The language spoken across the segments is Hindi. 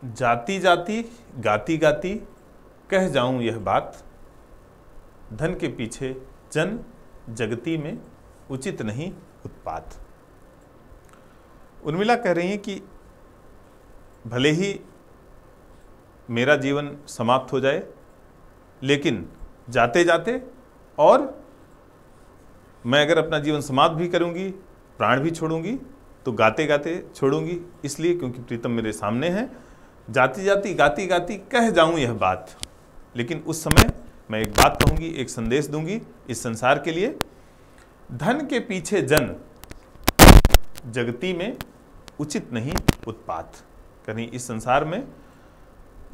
जाती जाती गाती गाती कह जाऊं यह बात, धन के पीछे जन जगती में उचित नहीं उत्पात। उर्मिला कह रही हैं कि भले ही मेरा जीवन समाप्त हो जाए, लेकिन जाते जाते, और मैं अगर अपना जीवन समाप्त भी करूंगी, प्राण भी छोड़ूंगी, तो गाते गाते छोड़ूंगी, इसलिए क्योंकि प्रीतम मेरे सामने है। जाती जाती गाती गाती कह जाऊं यह बात, लेकिन उस समय मैं एक बात कहूंगी, एक संदेश दूंगी इस संसार के लिए। धन के पीछे जन जगती में उचित नहीं उत्पात। कहीं इस संसार में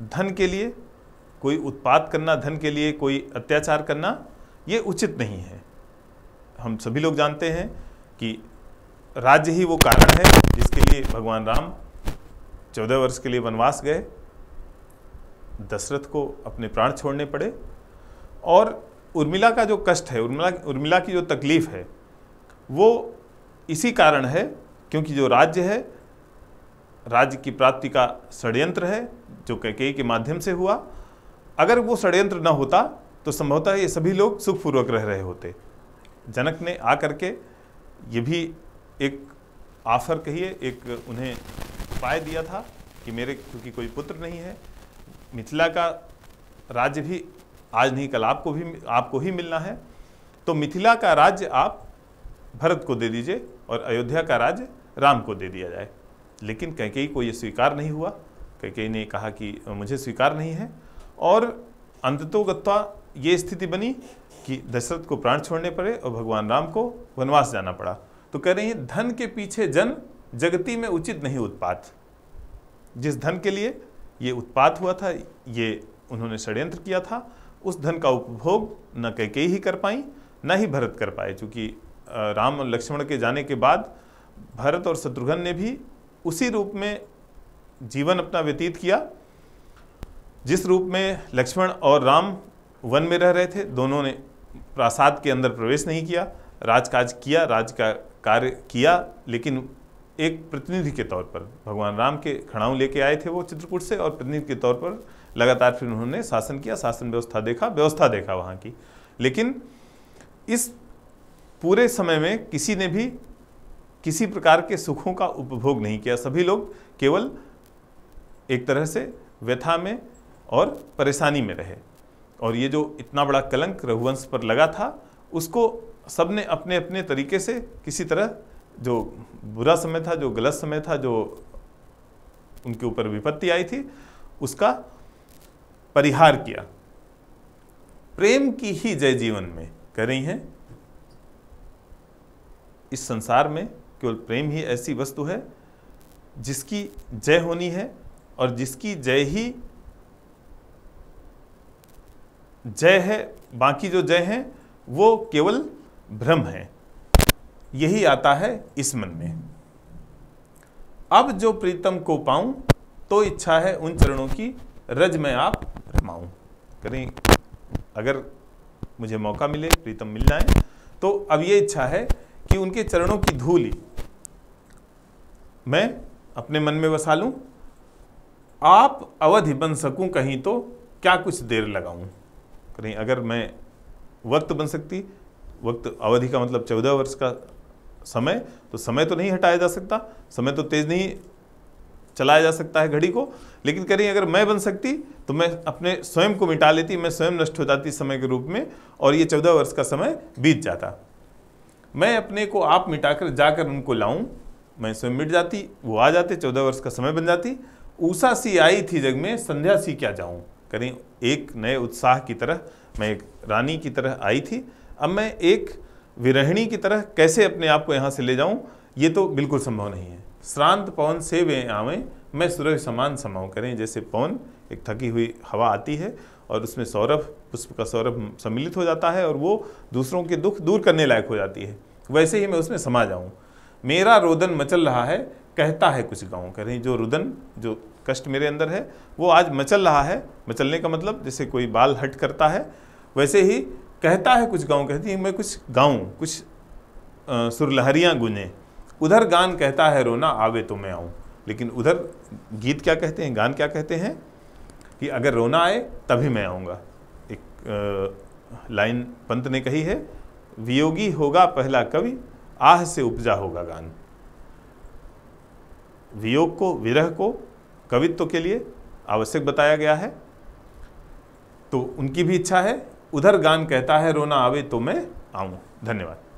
धन के लिए कोई उत्पात करना, धन के लिए कोई अत्याचार करना, ये उचित नहीं है। हम सभी लोग जानते हैं कि राज्य ही वो कारण है जिसके लिए भगवान राम 14 वर्ष के लिए वनवास गए, दशरथ को अपने प्राण छोड़ने पड़े। और उर्मिला का जो कष्ट है, उर्मिला की जो तकलीफ है, वो इसी कारण है क्योंकि जो राज्य है, राज्य की प्राप्ति का षड्यंत्र है जो कैकेयी के माध्यम से हुआ। अगर वो षड्यंत्र न होता तो संभवतः ये सभी लोग सुखपूर्वक रह रहे होते। जनक ने आकर के ये भी एक ऑफर कहिए, एक उन्हें उपाय दिया था कि मेरे क्योंकि कोई पुत्र नहीं है, मिथिला का राज्य भी आज नहीं कल आपको ही मिलना है, तो मिथिला का राज्य आप भरत को दे दीजिए और अयोध्या का राज्य राम को दे दिया जाए। लेकिन कैकेयी को ये स्वीकार नहीं हुआ। कैकेयी ने कहा कि मुझे स्वीकार नहीं है, और अंततोगत्वा ये स्थिति बनी कि दशरथ को प्राण छोड़ने पड़े और भगवान राम को वनवास जाना पड़ा। तो कह रही हैं धन के पीछे जन जगती में उचित नहीं उत्पात। जिस धन के लिए ये उत्पात हुआ था, ये उन्होंने षड्यंत्र किया था, उस धन का उपभोग न कैकेयी ही कर पाई, न ही भरत कर पाए। चूँकि राम और लक्ष्मण के जाने के बाद भरत और शत्रुघ्न ने भी उसी रूप में जीवन अपना व्यतीत किया जिस रूप में लक्ष्मण और राम वन में रह रहे थे। दोनों ने प्रासाद के अंदर प्रवेश नहीं किया, राजकाज किया, राज का कार्य किया, लेकिन एक प्रतिनिधि के तौर पर भगवान राम के खड़ाऊ लेके आए थे वो चित्रकूट से, और प्रतिनिधि के तौर पर लगातार फिर उन्होंने शासन किया, शासन व्यवस्था देखा वहाँ की। लेकिन इस पूरे समय में किसी ने भी किसी प्रकार के सुखों का उपभोग नहीं किया। सभी लोग केवल एक तरह से व्यथा में और परेशानी में रहे, और ये जो इतना बड़ा कलंक रघुवंश पर लगा था, उसको सबने अपने अपने तरीके से किसी तरह, जो बुरा समय था, जो गलत समय था, जो उनके ऊपर विपत्ति आई थी, उसका परिहार किया। प्रेम की ही जय जीवन में कह रही हैं। इस संसार में केवल प्रेम ही ऐसी वस्तु है जिसकी जय होनी है, और जिसकी जय ही जय है, बाकी जो जय हैं वो केवल भ्रम है। यही आता है इस मन में। अब जो प्रीतम को पाऊं, तो इच्छा है उन चरणों की रज में आप रमाऊं। करें अगर मुझे मौका मिले, प्रीतम मिल जाए, तो अब ये इच्छा है कि उनके चरणों की धूल मैं अपने मन में बसा लूं। आप अवधि बन सकूं कहीं, तो क्या कुछ देर लगाऊं। कहीं अगर मैं वक्त बन सकती, वक्त अवधि का मतलब 14 वर्ष का समय, तो समय तो नहीं हटाया जा सकता, समय तो तेज नहीं चलाया जा सकता है घड़ी को। लेकिन कह रही अगर मैं बन सकती तो मैं अपने स्वयं को मिटा लेती, मैं स्वयं नष्ट हो जाती समय के रूप में, और ये 14 वर्ष का समय बीत जाता। मैं अपने को आप मिटाकर जाकर उनको लाऊं, मैं स्वयं मिट जाती, वो आ जाते, 14 वर्ष का समय बन जाती। उषा सी आई थी जग में, संध्या सी क्या जाऊं। करें एक नए उत्साह की तरह, मैं एक रानी की तरह आई थी, अब मैं एक विरहिणी की तरह कैसे अपने आप को यहाँ से ले जाऊं, ये तो बिल्कुल संभव नहीं है। श्रांत पवन से वे आवें, मैं सूरज समान समाऊं। करें जैसे पवन, एक थकी हुई हवा आती है और उसमें सौरभ, पुष्प का सौरभ सम्मिलित हो जाता है और वो दूसरों के दुख दूर करने लायक हो जाती है, वैसे ही मैं उसमें समा जाऊं। मेरा रोदन मचल रहा है, कहता है कुछ गाऊं। करें जो रुदन, जो कष्ट मेरे अंदर है, वो आज मचल रहा है। मचलने का मतलब जैसे कोई बाल हट करता है, वैसे ही कहता है कुछ गाऊं। कहती है मैं कुछ गाऊं, कुछ सुरलहरियाँ गूंजें। उधर गान कहता है रोना, आवे तो मैं आऊं। लेकिन उधर गीत क्या कहते हैं, गान क्या कहते हैं कि अगर रोना आए तभी मैं आऊँगा। एक लाइन पंत ने कही है, वियोगी होगा पहला कवि, आह से उपजा होगा गान। वियोग को, विरह को कवित्व के लिए आवश्यक बताया गया है, तो उनकी भी इच्छा है, उधर गान कहता है रोना आवे तो मैं आऊं। धन्यवाद।